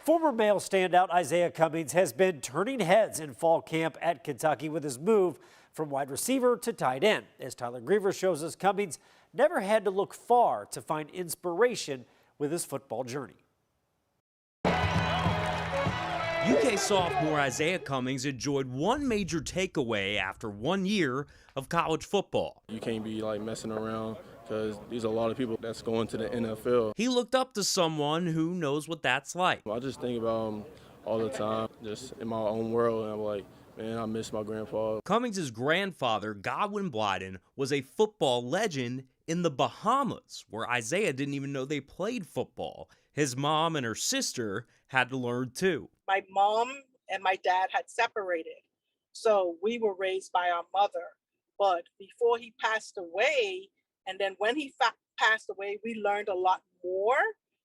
Former male standout Isaiah Cummings has been turning heads in fall camp at Kentucky with his move from wide receiver to tight end. As Tyler Griever shows us, Cummings never had to look far to find inspiration with his football journey. UK sophomore Isaiah Cummings enjoyed one major takeaway after 1 year of college football. You can't be like messing around because there's a lot of people that's going to the NFL. He looked up to someone who knows what that's like. I just think about him all the time, just in my own world, and I'm like, man, I miss my grandpa. Cummings' grandfather, Godwin Blyden, was a football legend in the Bahamas, where Isaiah didn't even know they played football. His mom and her sister had to learn too. My mom and my dad had separated, so we were raised by our mother. But before he passed away, and then when he passed away, we learned a lot more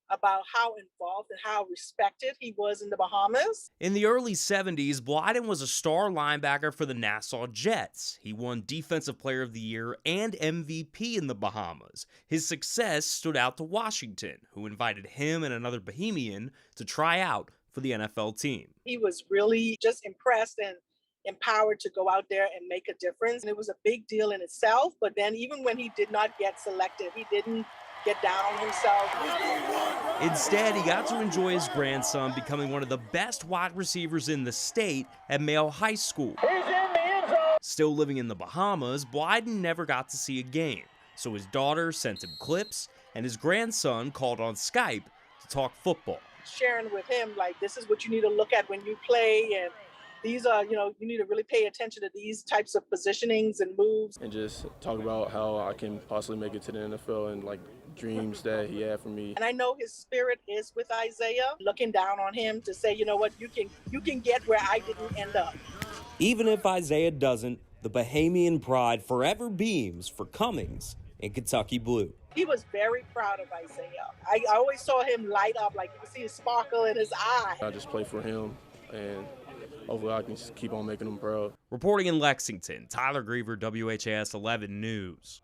about how involved and how respected he was in the Bahamas. In the early 70s, Blyden was a star linebacker for the Nassau Jets. He won Defensive Player of the Year and MVP in the Bahamas. His success stood out to Washington, who invited him and another Bahamian to try out for the NFL team. He was really just impressed and empowered to go out there and make a difference. And it was a big deal in itself, but then even when he did not get selected, he didn't get down on himself. Instead, he got to enjoy his grandson becoming one of the best wide receivers in the state at Male High School. He's in the end zone. Still living in the Bahamas, Blyden never got to see a game, so his daughter sent him clips, and his grandson called on Skype to talk football. Sharing with him, like, this is what you need to look at when you play, and these are, you need to really pay attention to these types of positionings and moves. And just talk about how I can possibly make it to the NFL and like dreams that he had for me. And I know his spirit is with Isaiah, looking down on him to say, you know what, you can get where I didn't end up. Even if Isaiah doesn't, the Bahamian pride forever beams for Cummings in Kentucky Blue. He was very proud of Isaiah. I always saw him light up, like you could see the sparkle in his eye. I just play for him, and hopefully I can just keep on making him proud. Reporting in Lexington, Tyler Griever, WHAS 11 News.